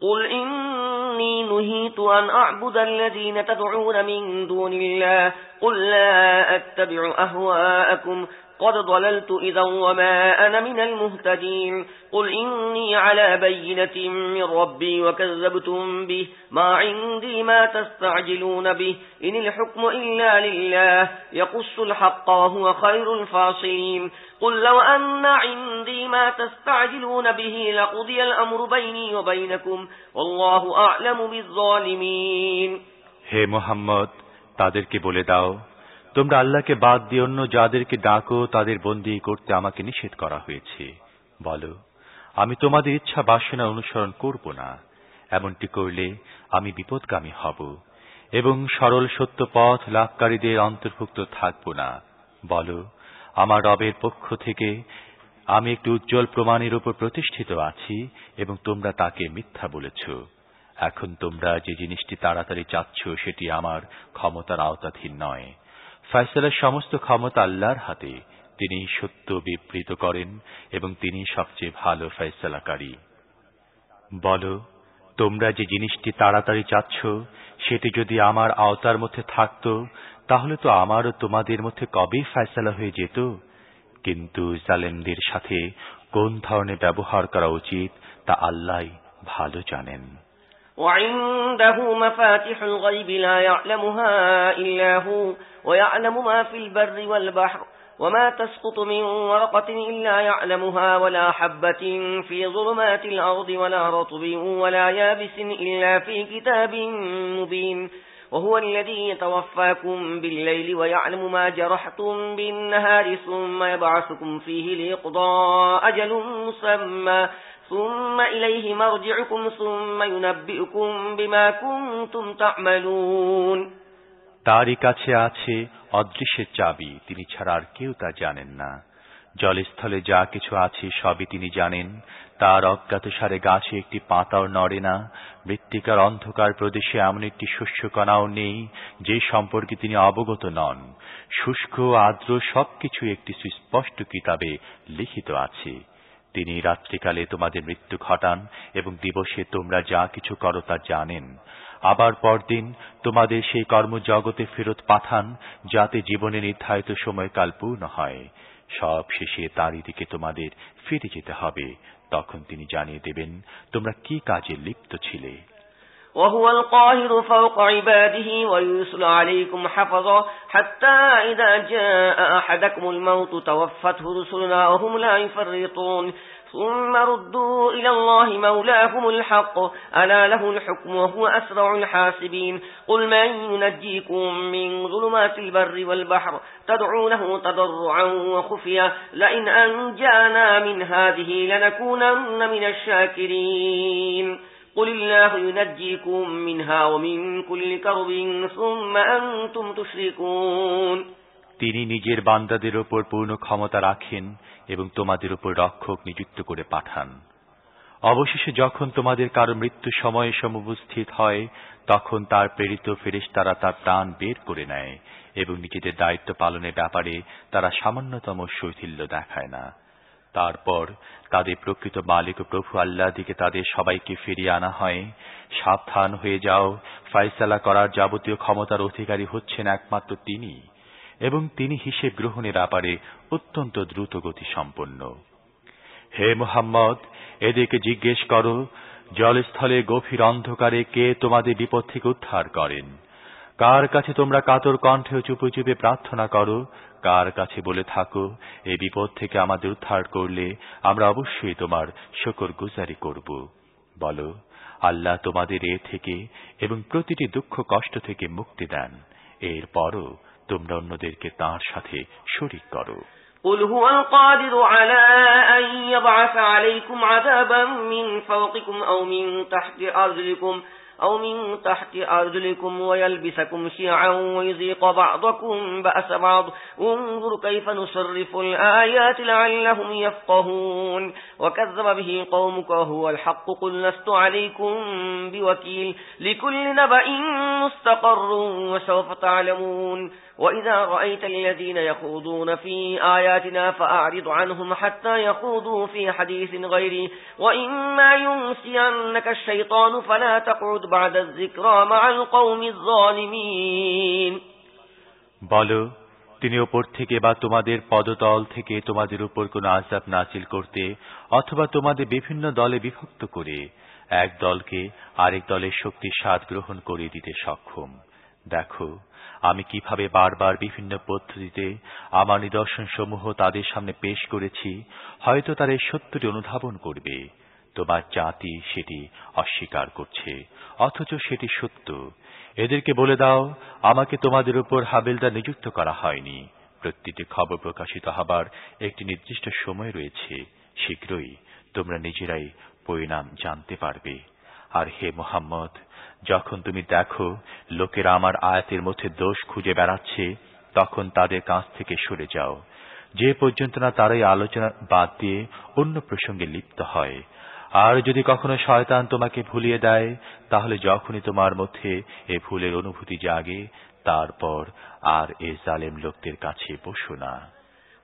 قل إني نهيت أن أعبد الذين تدعون من دون الله قل لا أتبع أهواءكم قد ضللت إذا وما أنا من المهتدين قل إني على بينة من ربي وكذبتم به ما عندي ما تستعجلون به إن الحكم إلا لله يقص الحق وهو خير الفاصلين قل لو أن عندي ما تستعجلون به لقضي الأمر بيني وبينكم والله أعلم بالظالمين হে মুহাম্মদ, তাদেরকে বলে দাও, তোমরা আল্লাহকে বাদ দিয়ে অন্য যাদেরকে ডাকো তাদের বন্দী করতে আমাকে নিষেধ করা হয়েছে। বলো, আমি তোমাদের ইচ্ছা বাসনা অনুসরণ করব না। এমনটি করলে আমি বিপদগামী হব এবং সরল সত্য পথ লাভকারীদের অন্তর্ভুক্ত থাকব না। বলো, আমার রবের পক্ষ থেকে আমি একটি উজ্জ্বল প্রমাণের উপর প্রতিষ্ঠিত আছি এবং তোমরা তাকে মিথ্যা বলেছ। এখন তোমরা যে জিনিসটি তাড়াতাড়ি চাচ্ছ সেটি আমার ক্ষমতার আওতাধীন নয়। ফয়সালার সমস্ত ক্ষমতা আল্লাহর হাতে। তিনি সত্য বিবৃত করেন এবং তিনি সবচেয়ে ভালো ফয়সালাকারী। বলো, তোমরা যে জিনিসটি তাড়াতাড়ি চাচ্ছ সেটি যদি আমার আওতার মধ্যে থাকত তাহলে তো আমারও তোমাদের মধ্যে কবেই ফয়সালা হয়ে যেত। কিন্তু জালেমদের সাথে কোন ধরনের ব্যবহার করা উচিত তা আল্লাহই ভালো জানেন। وعنده مفاتح الغيب لا يعلمها إلا هو ويعلم ما في البر والبحر وما تسقط من ورقة إلا يعلمها ولا حبة في ظلمات الأرض ولا رطب ولا يابس إلا في كتاب مبين وهو الذي يتوفاكم بالليل ويعلم ما جرحتم بالنهار ثم يبعثكم فيه ليقضى أجل مسمى ثم إليه مرجعكم ثم ينبئكم بما كنتم تعملون তারই কাছে আছে অদৃশ্যের চাবি, তিনি ছাড়া আর কেউ তা জানেন না। জলস্থলে যা কিছু আছে সবই তিনি জানেন। তার অজ্ঞাতসারে গাছে একটি পাতাও নড়ে না, মৃত্তিকার অন্ধকার প্রদেশে এমন একটি শস্যকণাও নেই যে সম্পর্কে তিনি অবগত নন। শুষ্ক আর্দ্র সবকিছু একটি সুস্পষ্ট কিতাবে লিখিত আছে। তিনি রাত্রিকালে তোমাদের মৃত্যু ঘটান এবং দিবসে তোমরা যা কিছু করো তা জানেন। আবার পরদিন তোমাদের সেই কর্মজগতে ফেরত পাঠান যাতে জীবনে নির্ধারিত সময়কাল পূর্ণ হয়। সব শেষে তারই দিকে তোমাদের ফিরে যেতে হবে। তখন তিনি জানিয়ে দেবেন তোমরা কি কাজে লিপ্ত ছিলে। وهو القاهر فوق عباده ويرسل عليكم حفظا حتى إذا جاء أحدكم الموت توفته رسلنا وهم لا يفرطون ثم ردوا إلى الله مولاهم الحق ألا له الحكم وهو أسرع الحاسبين قل من ينجيكم من ظلمات البر والبحر تدعونه تضرعا وخفيا لئن أنجانا من هذه لنكونن من الشاكرين قل الله ينجيكم منها ومن كل كرب ثم أنتم تشركون তিনি নিজের বান্দাদের উপর পূর্ণ ক্ষমতা রাখেন এবং তোমাদের উপর রক্ষক নিযুক্ত করে পাঠান। অবশেষে যখন তোমাদের কারো মৃত্যু সময়ে সমুপস্থিত হয় তখন তার প্রেরিত ফেরেশতারা তার প্রাণ বের করে নেয় এবং নিজেদের দায়িত্ব পালনের ব্যাপারে তারা সামান্যতম শৈথিল্য দেখায় না। তারপর তাদের প্রকৃত মালিক ও প্রভু আল্লাহ দিকে তাদের সবাইকে ফিরিয়ে আনা হয়। সাবধান হয়ে যাও, ফয়সালা করার যাবতীয় ক্ষমতার অধিকারী হচ্ছেন একমাত্র তিনি এবং তিনি হিসেব গ্রহণের ব্যাপারে অত্যন্ত দ্রুত গতি সম্পন্ন। হে মুহাম্মদ, এদেরকে জিজ্ঞেস করো, জলস্থলে গভীর অন্ধকারে কে তোমাদের বিপদ থেকে উদ্ধার করেন? কার কাছে তোমরা কাতর কণ্ঠে চুপে চুপে প্রার্থনা করো? কার কাছে বলে থাকো, এই বিপদ থেকে আমাদের উদ্ধার করলে আমরা অবশ্যই তোমার শুকরগুজারি করব? বলো, আল্লাহ তোমাদের এ থেকে এবং প্রতিটি দুঃখ কষ্ট থেকে মুক্তি দেন। এরপরও তোমরা অন্যদেরকে তাঁর সাথে শরীক করো। قل هو القادر على أن يبعث عليكم عذابا من فوقكم أو من تحت أرجلكم أو من تحت أرجلكم ويلبسكم شيعا ويذيق بعضكم بأس بعض انظر كيف نصرف الآيات لعلهم يفقهون وكذب به قومك وهو الحق قل لست عليكم بوكيل لكل نبأ مستقر وسوف تعلمون وإذا رأيت الذين يخوضون في آياتنا فأعرض عنهم حتى يخوضوا في حديث غيره وإما ينسينك الشيطان فلا تقعد بعد الذكرى مع القوم الظالمين বলো তিনি উপর থেকে বা তোমাদের পদতল থেকে তোমাদের উপর কোনো আযাব নাযিল করতে অথবা তোমাদের বিভিন্ন দলে বিভক্ত করে এক দলকে আরেক দলের শক্তির স্বাদ গ্রহণ করে দিতে সক্ষম দেখো আমি কিভাবে বারবার বিভিন্ন পদ্ধতিতে আমার নিদর্শনসমূহ তাদের সামনে পেশ করেছি হয়তো তারা এই সত্যটি অনুধাবন করবে তোমার জাতি সেটি অস্বীকার করছে অথচ সেটি সত্য এদেরকে বলে দাও আমাকে তোমাদের উপর হাবিলদার নিযুক্ত করা হয়নি প্রতিটি খবর প্রকাশিত হবার একটি নির্দিষ্ট সময় রয়েছে শীঘ্রই তোমরা নিজেরাই পরিণাম জানতে পারবে আর হে মুহাম্মদ যখন তুমি দেখো লোকেরা আমার আয়াতের মধ্যে দোষ খুঁজে বেড়াচ্ছে তখন তাদের কাছ থেকে সরে যাও যে পর্যন্ত না তারাই আলোচনা বাদ দিয়ে অন্য প্রসঙ্গে লিপ্ত হয় আর যদি কখনো শয়তান তোমাকে ভুলিয়ে দেয় তাহলে যখনই তোমার মধ্যে এই ভুলের অনুভূতি জাগে তারপর আর এই জালেম লোকদের কাছে বসো না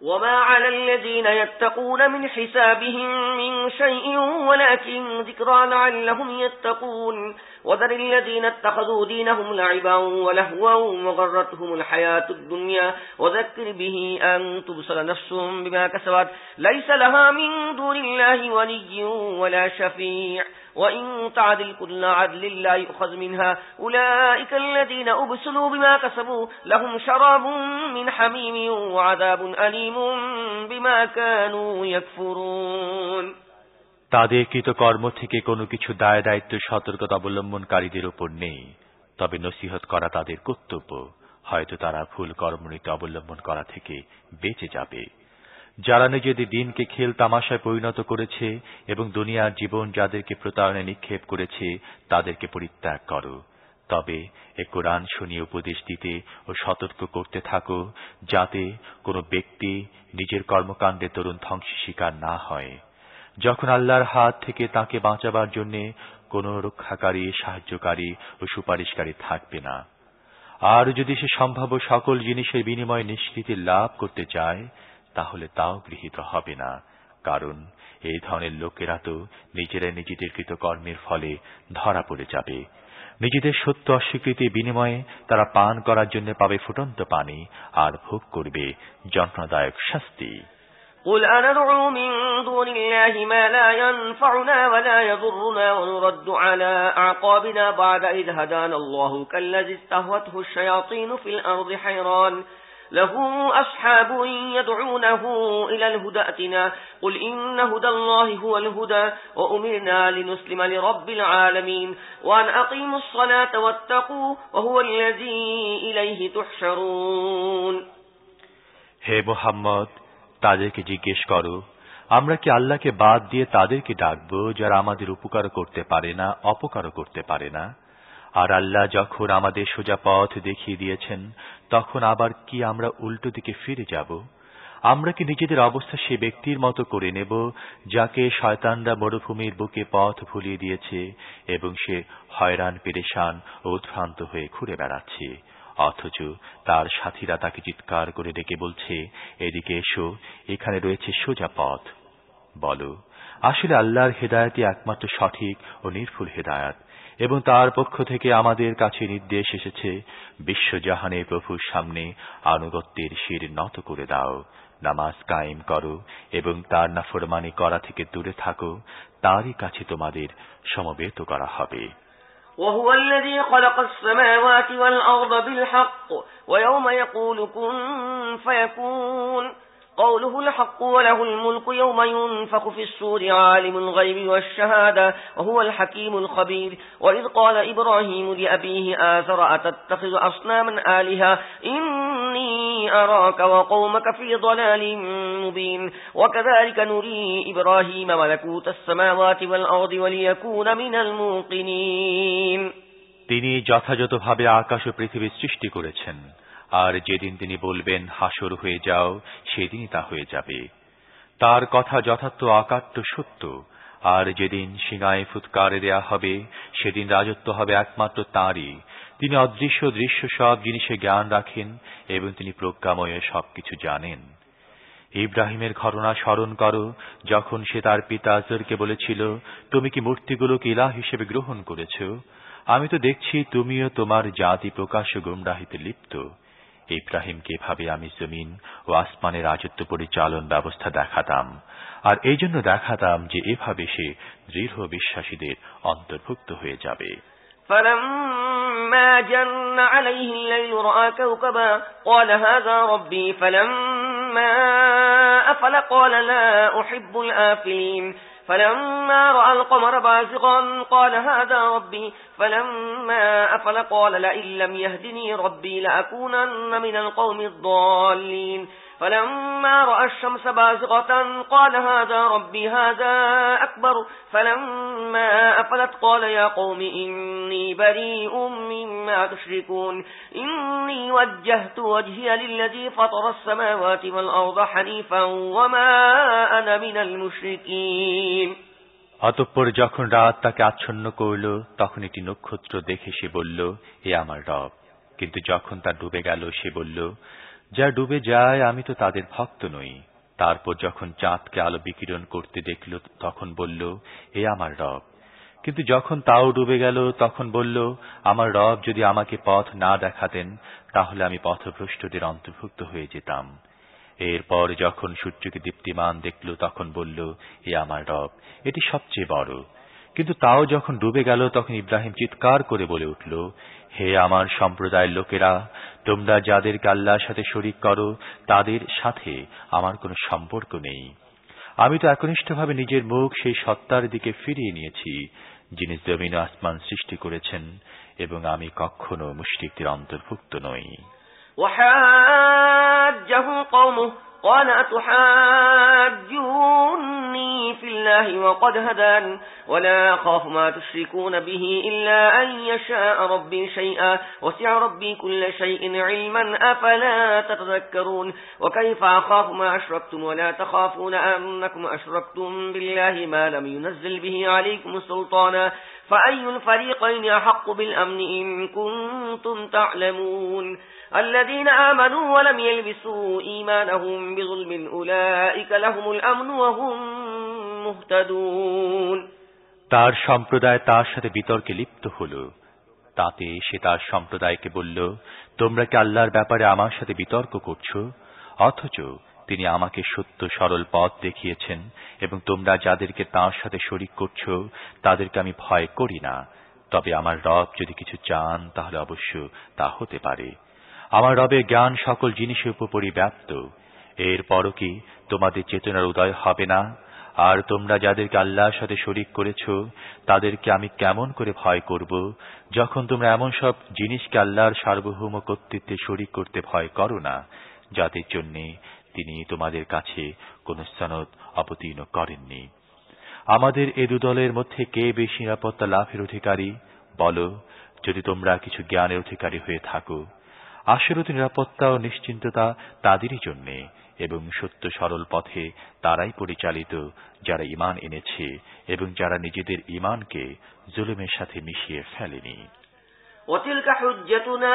وما على الذين يتقون من حسابهم من شيء ولكن ذكرى لعلهم يتقون وذر الذين اتخذوا دينهم لعبا ولهوا وغرتهم الحياة الدنيا وذكر به أن تبصر نفس بما كسبت ليس لها من دون الله ولي ولا شفيع وإن تعدل كل عدل لا يؤخذ منها أولئك الذين أبسلوا بما كسبوا لهم شراب من حميم وعذاب أليم بما كانوا يكفرون তাদের কৃতকর্ম থেকে কোনো কিছু দায় দায়িত্ব সতর্কতা অবলম্বনকারীদের উপর নেই তবে নসিহত করা তাদের কর্তব্য হয়তো তারা ভুল কর্মনীতি অবলম্বন করা থেকে বেঁচে যাবে যারা নিজেদের দিনকে খেল তামাশায় পরিণত করেছে এবং দুনিয়ার জীবন যাদেরকে প্রতারণে নিক্ষেপ করেছে তাদেরকে পরিত্যাগ করো তবে এ কোরআন শুনিয়ে উপদেশ দিতে ও সতর্ক করতে থাকো যাতে কোনো ব্যক্তি নিজের কর্মকাণ্ডে তরুণ ধ্বংসের শিকার না হয় যখন আল্লাহর হাত থেকে তাকে বাঁচাবার জন্য কোনো রক্ষাকারী সাহায্যকারী ও সুপারিশকারী থাকবে না আর যদি সে সম্ভাব্য সকল জিনিসের বিনিময়ে নিষ্কৃতি লাভ করতে চায় তাহলে তাও গৃহীত হবে না কারণ এই ধরনের লোকেরা তো নিজেরাই নিজেদের কৃতকর্মের ফলে ধরা পড়ে যাবে নিজেদের সত্য অস্বীকৃতির বিনিময়ে তারা পান করার জন্য পাবে ফুটন্ত পানি আর ভোগ করবে যন্ত্রণাদায়ক শাস্তি قل أندعو من دون الله ما لا ينفعنا ولا يضرنا ونرد على أعقابنا بعد إذ هدانا الله كالذي استهوته الشياطين في الأرض حيران له أصحاب يدعونه إلى الهدى ائتنا قل إن هدى الله هو الهدى وأمرنا لنسلم لرب العالمين وأن أقيموا الصلاة واتقوا وهو الذي إليه تحشرون হে মুহাম্মদ তাদেরকে জিজ্ঞেস করো আমরা কি আল্লাহকে বাদ দিয়ে তাদেরকে ডাকবো যারা আমাদের উপকার করতে পারে না অপকার করতে পারে না আর আল্লাহ যখন আমাদের সোজা পথ দেখিয়ে দিয়েছেন তখন আবার কি আমরা উল্টো দিকে ফিরে যাব আমরা কি নিজেদের অবস্থা সে ব্যক্তির মতো করে নেব যাকে শয়তানরা মরুভূমির বুকে পথ ভুলিয়ে দিয়েছে এবং সে হয়রান পেরেশান ও উদ্ভ্রান্ত হয়ে ঘুরে বেড়াচ্ছে অথচ তার সাথীরা তাকে চিৎকার করে ডেকে বলছে এদিকে এসো এখানে রয়েছে সোজা পথ বলো আসলে আল্লাহর হেদায়েতই একমাত্র সঠিক ও নির্ভুল হেদায়েত এবং তার পক্ষ থেকে আমাদের কাছে নির্দেশ এসেছে বিশ্বজাহানের প্রভুর সামনে আনুগত্যের শির নত করে দাও নামাজ কায়েম করো এবং তার নাফরমানি করা থেকে দূরে থাকো তারই কাছে তোমাদের সমবেত করা হবে وهو الذي خلق السماوات والأرض بالحق ويوم يقول كن فيكون قوله الحق وله الملك يوم ينفخ في الصور عالم الغيب والشهادة وهو الحكيم الخبير وإذ قال إبراهيم لأبيه آزر أتتخذ أصناما آلهة إني أراك وقومك في ضلال مبين وكذلك نري إبراهيم ملكوت السماوات والأرض وليكون من الموقنين তিনি যথাযথভাবে আকাশ ও পৃথিবী সৃষ্টি করেছেন আর যেদিন তিনি বলবেন হাসর হয়ে যাও সেদিনই তা হয়ে যাবে তার কথা যথার্থ অকাট্য সত্য আর যেদিন সিংহায় ফুৎকার দেয়া হবে সেদিন রাজত্ব হবে একমাত্র তাঁরই তিনি অদৃশ্য দৃশ্য সব জিনিসে জ্ঞান রাখেন এবং তিনি প্রজ্ঞাময় সবকিছু জানেন ইব্রাহিমের ঘটনা স্মরণ করো যখন সে তার পিতা আজরকে বলেছিল তুমি কি মূর্তিগুলোকে ইলাহ হিসেবে গ্রহণ করেছো আমি তো দেখছি তুমিও তোমার জাতি প্রকাশ্য গুমরাহিতে লিপ্ত ইব্রাহিমকে এভাবে আমি জমিন ও আসমানের রাজত্ব পরিচালন ব্যবস্থা দেখাতাম আর এই জন্য দেখাতাম যে এভাবে সে দৃঢ় বিশ্বাসীদের অন্তর্ভুক্ত হয়ে যাবে فلما جن عليه الليل رأى كوكبا قال هذا ربي فلما أفل قال لا أحب الآفلين فلما رأى القمر بازغا قال هذا ربي فلما أفل قال لئن لم يهدني ربي لأكونن من القوم الضالين فلما رأى الشمس بازغة قال هذا ربي هذا أكبر فلما أفلت قال يا قوم إني بريء مما تشركون إني وجهت وجهي للذي فطر السماوات والأرض حنيفا وما أنا من المشركين অতঃপর যখন রাত তাকে আচ্ছন্ন করল তখন একটি নক্ষত্র দেখে সে বলল এ আমার রব কিন্তু যখন তা ডুবে গেল সে বলল যা ডুবে যায় আমি তো তাদের ভক্ত নই তারপর যখন চাঁদকে আলো বিকিরণ করতে দেখল তখন বলল এ আমার রব কিন্তু যখন তাও ডুবে গেল তখন বলল আমার রব যদি আমাকে পথ না দেখাতেন তাহলে আমি পথভ্রষ্টদের অন্তর্ভুক্ত হয়ে যেতাম এরপর যখন সূর্যকে দীপ্তিমান দেখল তখন বলল এ আমার রব এটি সবচেয়ে বড় কিন্তু তাও যখন ডুবে গেল তখন ইব্রাহিম চিৎকার করে বলে উঠল হে আমার সম্প্রদায়ের লোকেরা তোমরা যাদেরকে আল্লাহর সাথে শরীক করো তাদের সাথে আমার কোনো সম্পর্ক নেই আমি তো একনিষ্ঠভাবে নিজের মুখ সেই সত্তার দিকে ফিরিয়ে নিয়েছি যিনি জমিন ও আসমান সৃষ্টি করেছেন এবং আমি কখনো মুশরিকদের অন্তর্ভুক্ত নই وحاجه قومه قال أتحاجوني في الله وقد هدان ولا أخاف ما تشركون به إلا أن يشاء ربي شيئا وسع ربي كل شيء علما أفلا تتذكرون وكيف أخاف ما أشركتم ولا تخافون أنكم أشركتم بالله ما لم ينزل به عليكم سلطانا فأي الفريقين أحق بالأمن إن كنتم تعلمون الذين آمنوا ولم يلبسوا إيمانهم بظلم أولئك لهم الأمن وهم مهتدون তার সম্প্রদায় তার সাথে বিতর্কে লিপ্ত হল তাতে সে তার সম্প্রদায়কে বলল তোমরা কি আল্লাহর ব্যাপারে আমার সাথে বিতর্ক করছো অথচ তিনি আমাকে সত্য সরল পথ দেখিয়েছেন এবং তোমরা যাদেরকে তার সাথে শরীক করছো তাদেরকে আমি ভয় করি না তবে আমার রব যদি কিছু চান তাহলে অবশ্য তা হতে পারে আমার রবের জ্ঞান সকল জিনিসের উপরই ব্যাপ্ত এরপরও কি তোমাদের চেতনার উদয় হবে না আর তোমরা যাদেরকে আল্লাহর সাথে শরীক করেছো তাদেরকে আমি কেমন করে ভয় করব যখন তোমরা এমন সব জিনিসকে আল্লাহর সার্বভৌম কর্তৃত্বে শরীক করতে ভয় করো না যাদের জন্য তিনি তোমাদের কাছে কোন সনদ অবতীর্ণ করেননি আমাদের এ দুদলের মধ্যে কে বেশি নিরাপত্তা লাভের অধিকারী বলো যদি তোমরা কিছু জ্ঞানের অধিকারী হয়ে থাকো আসলত নিরাপত্তা ও নিশ্চিন্ততা তাদেরই জন্য এবং সত্য সরল পথে তারাই পরিচালিত যারা ঈমান এনেছে এবং যারা নিজেদের ঈমানকে জুলুমের সাথে মিশিয়ে ফেলেনি وتلك حجتنا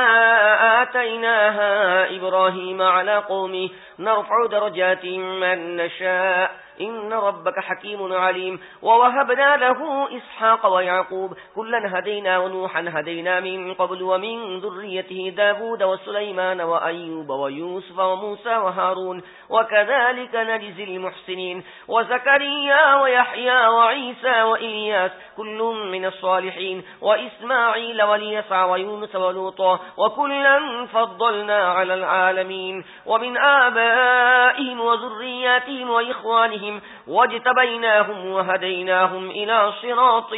آتيناها إبراهيم على قومه نرفع درجات من نشاء إن ربك حكيم عليم ووهبنا له إسحاق ويعقوب كلا هدينا ونوحا هدينا من قبل ومن ذريته داود وسليمان وأيوب ويوسف وموسى وهارون وكذلك نجزي المحسنين وزكريا ويحيى وعيسى وإلياس كل من الصالحين وإسماعيل واليسع ويونس ولوطا وكلا فضلنا على العالمين ومن آبائهم وذرياتهم وإخوانهم واجتبيناهم وهديناهم إلى صراط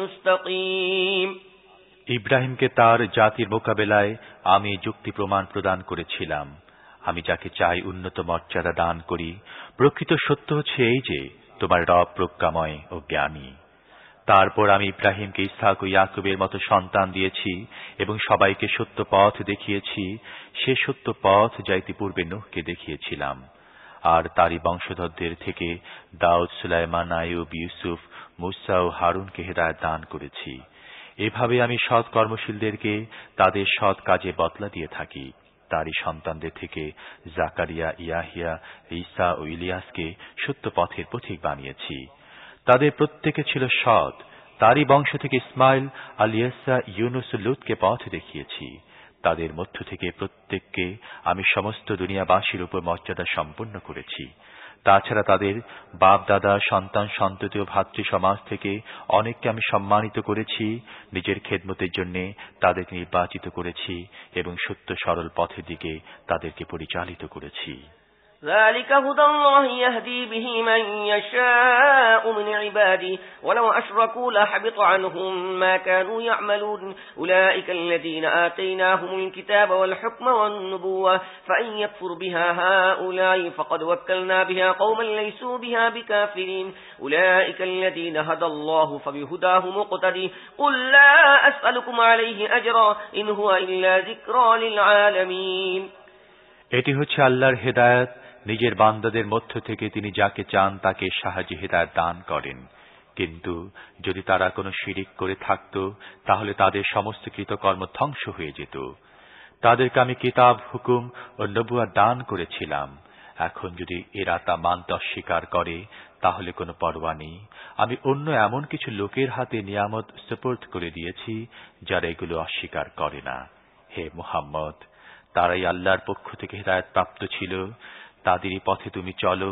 مستقيم ইব্রাহিমকে তার জাতির মোকাবেলায় আমি যুক্তি প্রমাণ প্রদান করেছিলাম আমি যাকে চাই উন্নত মর্যাদা দান করি। প্রকৃত সত্য হচ্ছে এই যে তোমার রব প্রজ্ঞাময় ও জ্ঞানী। তারপর আমি ইব্রাহিমকে ইসহাক ও ইয়াকুবের মতো সন্তান দিয়েছি এবং সবাইকে সত্য পথ দেখিয়েছি, সে সত্য পথ যা ইতিপূর্বে নূহকে দেখিয়েছিলাম। আর তারই বংশধরদের থেকে দাউদ, সুলাইমান, আইয়ুব, ইউসুফ, মূসা ও হারুনকে হেদায়েত দান করেছি। এভাবে আমি সৎ কর্মশীলদেরকে তাদের সৎ কাজে বদলা দিয়ে থাকি। তারই সন্তানদের থেকে জাকারিয়া, ইয়াহিয়া, ঈসা ও ইলিয়াসকে সত্য পথের পথিক বানিয়েছি। তাদের প্রত্যেকে ছিল সৎ। তারই বংশ থেকে ইসমাইল, আলিয়াসা, ইউনুস ও লূতকে পথ দেখিয়েছি। তাদের মধ্য থেকে প্রত্যেককে আমি সমস্ত দুনিয়াবাসীর উপর মর্যাদা সম্পন্ন করেছি। তাছাড়া তাদের বাপ দাদা, সন্তান সন্ততি ও ভাতৃ সমাজ থেকে অনেককে আমি সম্মানিত করেছি, নিজের খেদমতের জন্য তাদেরকে নির্বাচিত করেছি এবং সত্য সরল পথের দিকে তাদেরকে পরিচালিত করেছি। ذلك هدى الله يهدي به من يشاء من عباده ولو أشركوا لحبط عنهم ما كانوا يعملون أولئك الذين آتيناهم الكتاب والحكم والنبوة فإن يكفر بها هؤلاء فقد وكلنا بها قوما ليسوا بها بكافرين أولئك الذين هدى الله فبهداه مقتدي قل لا أسألكم عليه أجرا إن هو إلا ذكرى للعالمين। এটি হচ্ছে আল্লাহর হেদায়েত। নিজের বান্দাদের মধ্য থেকে তিনি যাকে চান তাকে সাহায্যে হেদায়েত দান করেন। কিন্তু যদি তারা কোনো শিরিক করে থাকত তাহলে তাদের সমস্ত কৃতকর্ম ধ্বংস হয়ে যেত। তাদেরকে আমি কিতাব, হুকুম ও নবুয়ত দান করেছিলাম। এখন যদি এরা তা মানতে অস্বীকার করে তাহলে কোনো পরোয়া নেই। আমি অন্য এমন কিছু লোকের হাতে নিয়ামত সুপর্দ করে দিয়েছি যারা এগুলো অস্বীকার করে না। হে মুহাম্মদ, তারাই আল্লাহর পক্ষ থেকে হেদায়েত প্রাপ্ত ছিল, তাদেরই পথে তুমি চলো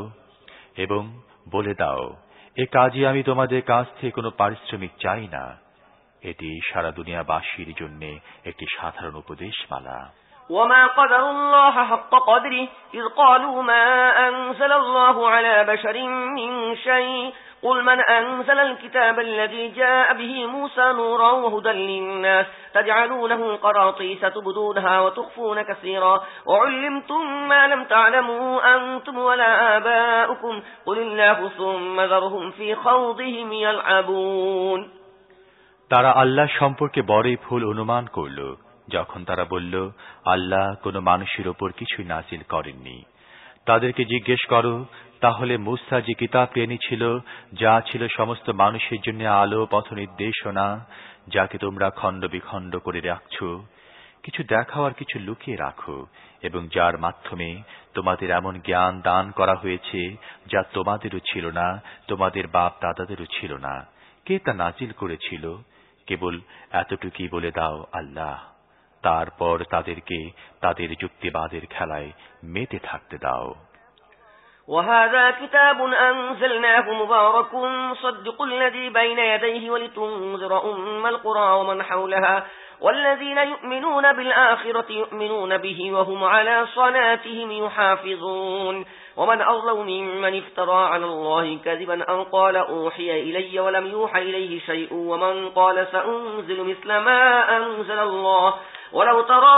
এবং বলে দাও, এ কাজে আমি তোমাদের কাছ থেকে কোনো পারিশ্রমিক চাই না। এটি সারা দুনিয়াবাসীর জন্য একটি সাধারণ উপদেশমালা। وما قدر الله حق قدره إذ قالوا ما أنزل الله على بشر من شيء قل من أنزل الكتاب الذي جاء به موسى نورا وهدى للناس تجعلونه قراطيس تبدونها وتخفون كثيرا وعلمتم ما لم تعلموا أنتم ولا آباؤكم قل الله ثم ذرهم في خوضهم يلعبون। তারা আল্লাহ সম্পর্কে বড়ই ভুল অনুমান করল যখন তারা বলল, আল্লাহ কোনো মানুষের ওপর কিছুই নাজিল করেননি। তাদেরকে জিজ্ঞেস করো, তাহলে মূসা যে কিতাবটি এনেছিল, যা ছিল সমস্ত মানুষের জন্য আলো, পথ নির্দেশনা, যাকে তোমরা খণ্ড বিখণ্ড করে রাখছ, কিছু দেখাও আর কিছু লুকিয়ে রাখো, এবং যার মাধ্যমে তোমাদের এমন জ্ঞান দান করা হয়েছে যা তোমাদেরও ছিল না, তোমাদের বাপ দাদাদেরও ছিল না। কে তা নাজিল করেছিল? কেবল এতটুকুই বলে দাও, আল্লাহ। তারপর তাদেরকে তাদের যুক্তিবাদের খেলায় মেতে থাকতে দাও। وهذا كتاب أنزلناه مبارك مصدق الذي بين يديه ولتنذر أم القرى ومن حولها والذين يؤمنون بالآخرة يؤمنون به وهم على صلاتهم يحافظون ومن أظلم ممن افترى على الله كذبا أو قال أوحي إلي ولم يوحى إليه شيء ومن قال سأنزل مثل ما أنزل الله ولو ترى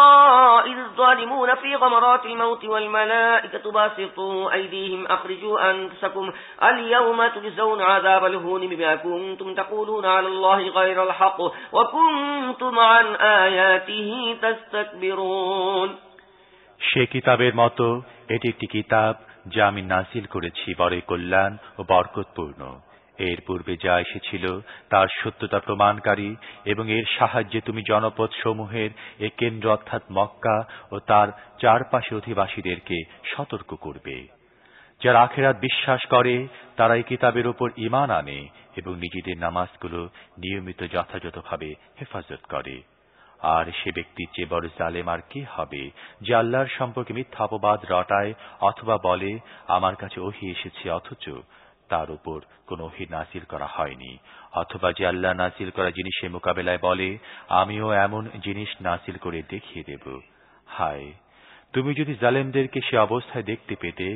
إذ الظالمون في غمرات الموت والملائكة باسطوا أيديهم أخرجوا أنفسكم اليوم تجزون عذاب الهون بما كنتم تقولون على الله غير الحق وكنتم عن آياته تستكبرون। সে কিতাবের মতো এটি একটি কিতাব যা আমি নাজিল করেছি বড়ই কল্যাণ ও বরকতপূর্ণ। এর পূর্বে যা এসেছিল তার সত্যতা প্রমাণকারী এবং এর সাহায্যে তুমি জনপদ সমূহের এ কেন্দ্র অর্থাৎ মক্কা ও তার চারপাশে অধিবাসীদেরকে সতর্ক করবে। যারা আখিরাত বিশ্বাস করে তারা এই কিতাবের উপর ঈমান আনে এবং নিজেদের নামাজগুলো নিয়মিত যথাযথভাবে হেফাজত করে। আর সে ব্যক্তির চেয়ে বড় জালেম আর কে হবে যে আল্লাহর সম্পর্কে মিথ্যা অপবাদ রটায় অথবা বলে, আমার কাছে ওহী এসেছে অথচ তার উপর কোন ওহী নাজিল করা হয়নি, অথবা যে আল্লাহ নাজিল করা জিনিসের মোকাবেলায় বলে, আমিও এমন জিনিস নাজিল করে দেখিয়ে দেব। হায়, তুমি যদি জালেমদেরকে সে অবস্থায় দেখতে পেতে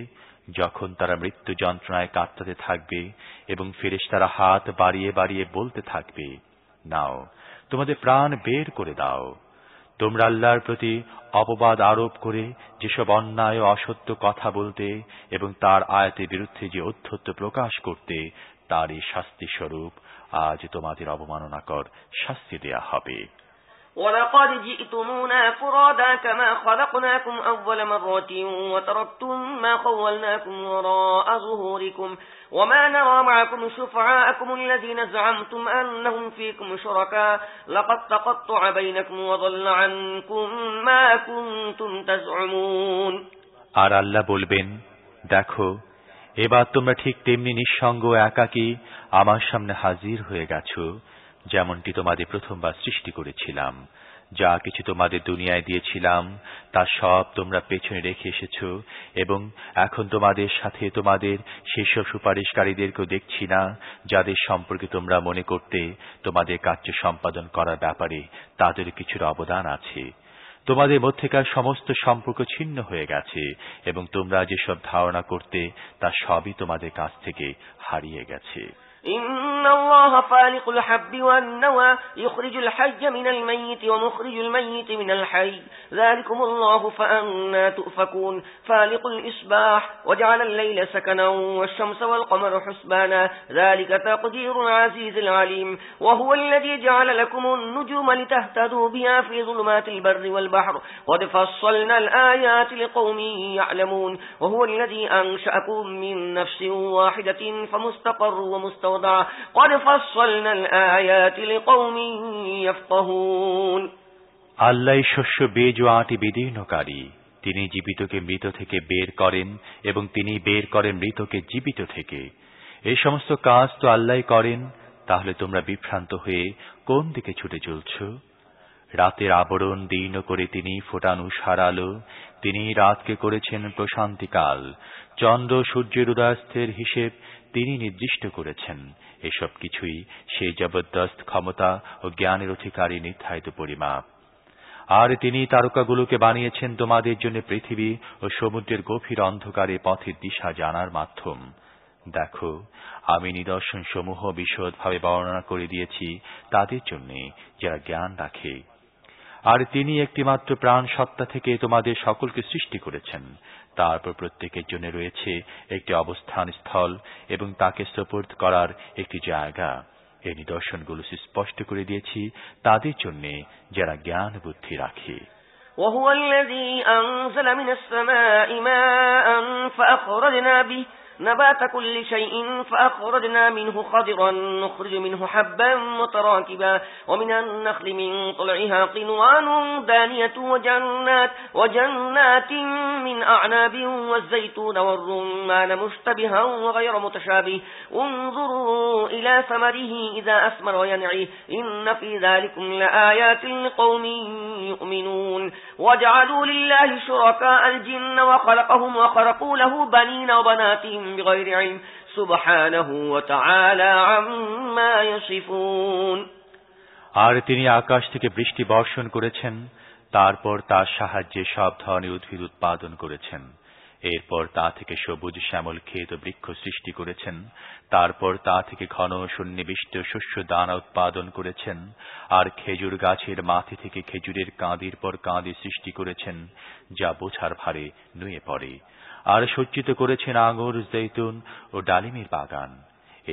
যখন তারা মৃত্যু যন্ত্রণায় কাঁদতে থাকবে এবং ফেরেশতারা হাত বাড়িয়ে বাড়িয়ে বলতে থাকবে, নাও তোমাদের প্রাণ বের করে দাও। তোমরা আল্লাহর প্রতি অপবাদ আরোপ করে যেসব অন্যায় ও অসত্য কথা বলতে এবং তার আয়াতের বিরুদ্ধে যে অধ্যত্ব প্রকাশ করতে, তারই শাস্তি স্বরূপ আজ তোমাদের অবমাননাকর শাস্তি দেয়া হবে। ولقد جئتمونا فرادا كما خلقناكم أول مرة وتركتم ما خولناكم وراء ظهوركم وما نرى معكم شفعاءكم الذين زعمتم أنهم فيكم شركاء لقد تقطع بينكم وضل عنكم ما كنتم تزعمون। আর আল্লাহ বলবেন, দেখো, এবার তোমরা ঠিক তেমনি নিঃসঙ্গ একাকী আমার সামনে হাজির হয়ে গেছো, যেমনটি তোমাদের প্রথমবার সৃষ্টি করেছিলাম। যা কিছু তোমাদের দুনিয়ায় দিয়েছিলাম তা সব তোমরা পেছনে রেখে এসেছো, এবং এখন তোমাদের সাথে তোমাদের সেসব সুপারিশকারীদেরকেও দেখছি না, যাদের সম্পর্কে তোমরা মনে করতে তোমাদের কার্য সম্পাদন করার ব্যাপারে তাদের কিছুর অবদান আছে। তোমাদের মধ্যেকার সমস্ত সম্পর্ক ছিন্ন হয়ে গেছে, এবং তোমরা যেসব ধারণা করতে তা সবই তোমাদের কাছ থেকে হারিয়ে গেছে। إن الله فالق الحب والنوى يخرج الحي من الميت ومخرج الميت من الحي ذلكم الله فأنا تؤفكون فالق الإصباح وجعل الليل سكنا والشمس والقمر حسبانا ذلك تقدير العزيز العليم وهو الذي جعل لكم النجوم لتهتدوا بها في ظلمات البر والبحر قد فصلنا الآيات لقوم يعلمون وهو الذي أنشأكم من نفس واحدة فمستقر ومستودع قد فصلنا الآيات لقوم يفقهون। আল্লাহ শস্য বীজ ও আটি বিদীর্ণকারী, তিনি জীবিতকে মৃত থেকে বের করেন এবং তিনি বের করেন মৃতকে জীবিত থেকে। এই সমস্ত কাজ তো আল্লাহ করেন, তাহলে তোমরা বিভ্রান্ত হয়ে কোন দিকে ছুটে চলছ? রাতের আবরণ দীর্ণ করে তিনি ফোটান উষার আলো, তিনি রাতকে করেছেন প্রশান্তিকাল, চন্দ্র সূর্যের উদয়াস্তের হিসেব তিনি নির্দিষ্ট করেছেন। এসব কিছুই সেই জবরদস্ত ক্ষমতা ও জ্ঞানের অধিকারী নির্ধারিত পরিমাপ। আর তিনি তারকাগুলোকে বানিয়েছেন তোমাদের জন্য পৃথিবী ও সমুদ্রের গভীর অন্ধকারে পথের দিশা জানার মাধ্যম। দেখো, আমি নিদর্শন সমূহ বিশদভাবে বর্ণনা করে দিয়েছি তাদের জন্য যারা জ্ঞান রাখে। আর তিনি একটিমাত্র প্রাণ সত্তা থেকে তোমাদের সকলকে সৃষ্টি করেছেন। তারপর প্রত্যেকের জন্য রয়েছে একটি অবস্থান স্থল এবং তাকে সুপর্দ করার একটি জায়গা। এই নিদর্শনগুলো স্পষ্ট করে দিয়েছি তাদের জন্য যারা জ্ঞান বুদ্ধি রাখে। وهو الذي أنزل من السماء ماء فأخرجنا به نبات كل شيء فأخرجنا منه خضرا نخرج منه حبا متراكبا ومن النخل من طلعها قنوان دانية وجنات من أعناب والزيتون والرمان مشتبها وغير متشابه انظروا إلى ثمره إذا أثمر وينعي إن في ذلكم لآيات لقوم يؤمنون وجعلوا لله شركاء الجن وخلقهم وخرقوا له بنين وبنات بغير علم سبحانه وتعالى عما يصفون। আর তিনি আকাশ থেকে বৃষ্টি বর্ষণ করেছেন, তারপর তার সাহায্যে সব ধরনের উদ্ভিদ উৎপাদন করেছেন। এরপর তা থেকে সবুজ শ্যামল ক্ষেত বৃক্ষ সৃষ্টি করেছেন। তারপর তা থেকে ঘন সন্নিবিষ্ট শস্য দানা উৎপাদন করেছেন। আর খেজুর গাছের মাথা থেকে খেজুরের কাঁদির পর কাঁদি সৃষ্টি করেছেন, যা বোঝার ভারে নুয়ে পড়ে। আর সজ্জিত করেছেন আঙুর, জৈতুন ও ডালিমের বাগান।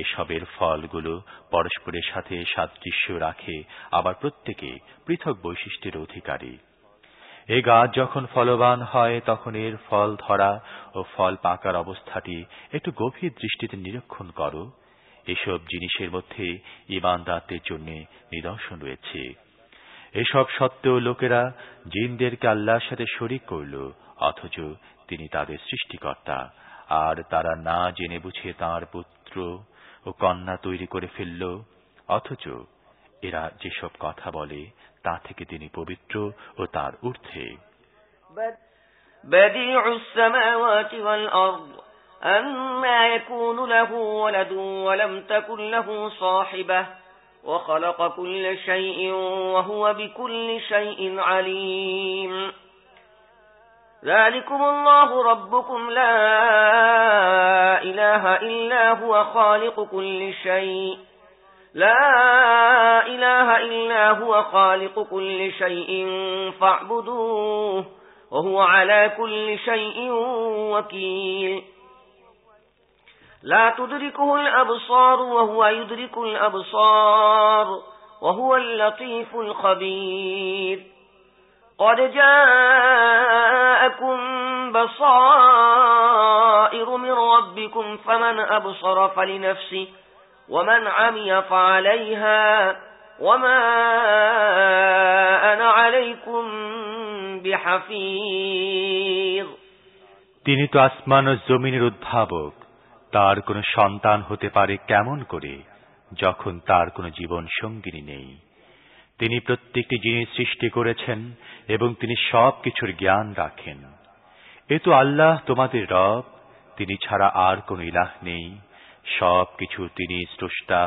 এসবের ফলগুলো পরস্পরের সাথে সাদৃশ্য রাখে, আবার প্রত্যেকে পৃথক বৈশিষ্ট্যের অধিকারী। এই গাছ যখন ফলবান হয় তখন এর ফল ধরা ও ফল পাকার অবস্থাটি একটু গভীর দৃষ্টিতে নিরীক্ষণ করো। এসব জিনিসের মধ্যে ঈমানদারদের জন্য নিদর্শন রয়েছে। এসব সত্ত্বেও লোকেরা জিনদেরকে আল্লাহর সাথে শরীক করল, অথচ তিনি তাদের সৃষ্টিকর্তা। আর তারা না জেনে বুঝে তাঁর পুত্র ও কন্যা তৈরি করে ফেলল, অথচ এরা যেসব কথা বলে তা থেকে তিনি পবিত্র ও তার ঊর্ধ্বে। বাদিউস সামাওয়াতি ওয়াল আরদ আম্মা ইয়াকুনু লাহু ওয়ালাদুন ওয়া লাম তাকুন লাহু সাহিবাহ ওয়া খালাকা কুল্লা শাইইন ওয়া হুয়া বিকুল্লি শাইইন আলীম। ذلكم الله ربكم لا إله إلا هو خالق كل شيء لا إله إلا هو خالق كل شيء فاعبدوه وهو على كل شيء وكيل لا تدركه الأبصار وهو يدرك الأبصار وهو اللطيف الخبير قد جاءكم بصائر من ربكم فمن أبصر فلنفسه ومن عمي فعليها وما أنا عليكم بحفيظ তিনি তো আসমান ও জমিনের উদ্ভাবক তার কোনো সন্তান হতে পারে কেমন করে যখন তার কোনো জীবন সঙ্গিনী নেই তিনি প্রত্যেকটি জিনিস সৃষ্টি করেছেন এবং তিনি সবকিছুর জ্ঞান রাখেন এ তো আল্লাহ তোমাদের রব তিনি ছাড়া আর কোনো ইলাহ নেই সবকিছু তিনি স্রষ্টা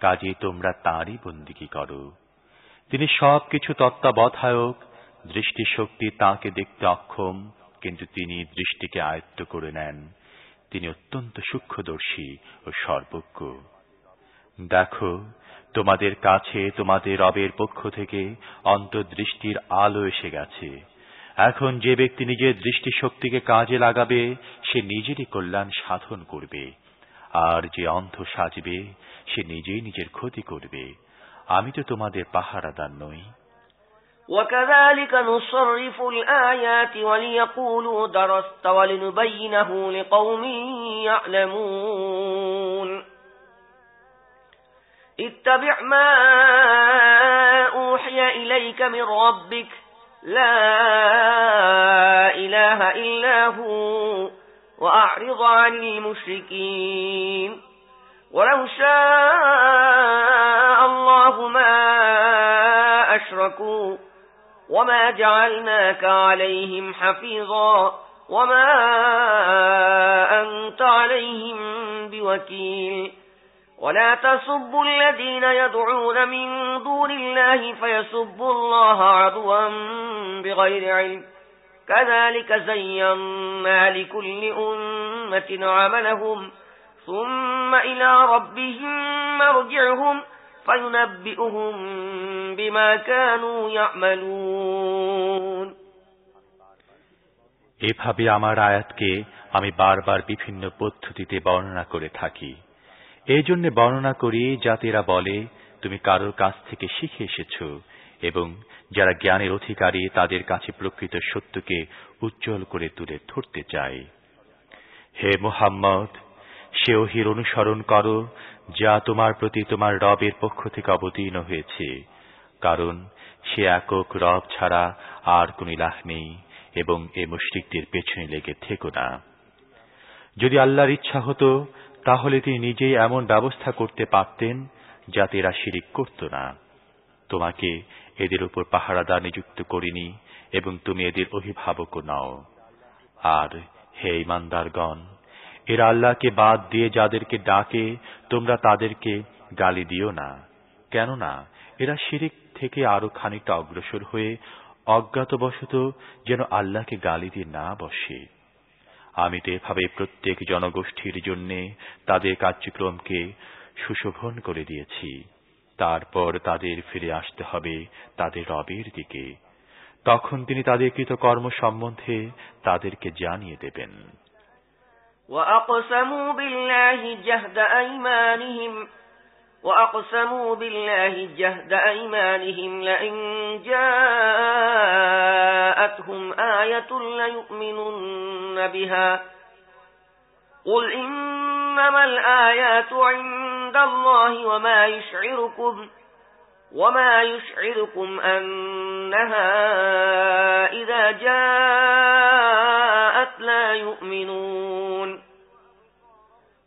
কাজে তোমরা তাঁরই বন্দিগি করো তিনি সবকিছু তত্ত্বাবধায়ক দৃষ্টিশক্তি তাঁকে দেখতে অক্ষম কিন্তু তিনি দৃষ্টিকে আয়ত্ত করে নেন তিনি অত্যন্ত সূক্ষ্মদর্শী ও সর্বজ্ঞ দেখো তোমাদের কাছে তোমাদের রবের পক্ষ থেকে অন্তর্দৃষ্টির আলো এসে গেছে এখন যে ব্যক্তি নিজের দৃষ্টিশক্তিকে কাজে লাগাবে সে নিজেরই কল্যাণ সাধন করবে আর যে অন্ধ সাজবে সে নিজেই নিজের ক্ষতি করবে আমি তো তোমাদের পাহারাদার নই وكذلك نصرف الآيات وليقولوا درست ولنبينه لقوم يعلمون اتبع ما أوحي إليك من ربك لا إله إلا هو وأعرض عن المشركين ولو شاء الله ما أشركوا وما جعلناك عليهم حفيظا وما أنت عليهم بوكيل ولا تسبوا الذين يدعون من دون الله فيسبوا الله عدوا بغير علم كذلك زينا لكل أمة عملهم ثم إلى ربهم مرجعهم فينبئهم بما كانوا يعملون এভাবে আমার আয়াতকে আমি বারবার বিভিন্ন পদ্ধতিতে বর্ণনা করে থাকি এই জন্য বর্ণনা করি যাতে এরা বলে তুমি কারোর কাছ থেকে শিখে এসেছো এবং যারা জ্ঞানের অধিকারী তাদের কাছে প্রকৃত সত্যকে উজ্জ্বল করে তুলে ধরতে চায় হে মুহাম্মদ সে ওহীর অনুসরণ করো যা তোমার প্রতি তোমার রবের পক্ষ থেকে অবতীর্ণ হয়েছে কারণ সে একক রব ছাড়া আর কোন ইলাহ নেই এবং এ মুশরিকদের পেছনে লেগে থেকো না যদি আল্লাহর ইচ্ছা হতো তাহলে তিনি নিজেই এমন ব্যবস্থা করতে পারতেন যাতে এরা শিরিক করত না তোমাকে এদের উপর পাহারাদার নিযুক্ত করিনি এবং তুমি এদের অভিভাবকও নাও আর হে ঈমানদারগণ এরা আল্লাহকে বাদ দিয়ে যাদেরকে ডাকে তোমরা তাদেরকে গালি দিও না কেননা এরা শিরিক থেকে আরো খানিকটা অগ্রসর হয়ে অজ্ঞাতবশত যেন আল্লাহকে গালি দিয়ে না বসে আমি তো এভাবে প্রত্যেক জনগোষ্ঠীর জন্য তাদের কার্যক্রমকে সুশোভন করে দিয়েছি তারপর তাদের ফিরে আসতে হবে তাদের রবের দিকে তখন তিনি তাদের কৃতকর্ম সম্বন্ধে তাদেরকে জানিয়ে দেবেন وأقسموا بالله جهد أيمانهم لئن جاءتهم آية ليؤمنن بها قل إنما الآيات عند الله وما يشعركم أنها إذا جاءت لا يؤمنون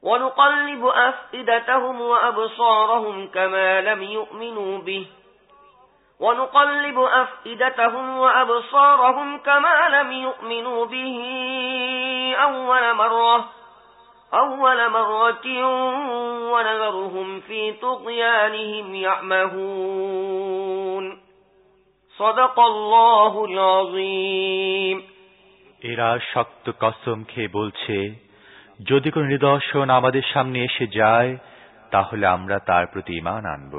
ونقلب أفئدتهم وأبصارهم كما لم يؤمنوا به أول مرة ونذرهم في طغيانهم يعمهون صدق الله العظيم এরা শক্ত কসম খেয়ে বলছে যদি কোন নিদর্শন আমাদের সামনে এসে যায় তাহলে আমরা তার প্রতি ঈমান আনব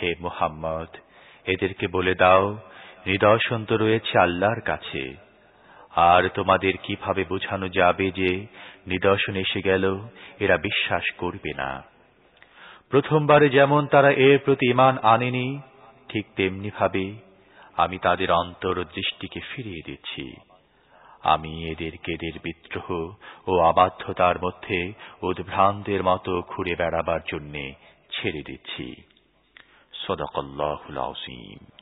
হে মুহাম্মদ, এদেরকে বলে দাও, নিদর্শন তো রয়েছে আল্লাহর কাছে। আর তোমাদের কিভাবে বোঝানো যাবে যে নিদর্শন এসে গেল, এরা বিশ্বাস করবে না? প্রথমবারে যেমন তারা এর প্রতি ঈমান আনেনি, ঠিক তেমনি ভাবে আমি তাদের অন্তর্দৃষ্টিকে ফিরিয়ে দিচ্ছি। আমি এদেরকে এদের বিদ্রোহ ও অবাধ্যতার মধ্যে উদ্ভ্রান্তের মতো ঘুরে বেড়াবার জন্যে ছেড়ে দিচ্ছি। সদাকাল্লাহুল আযীম।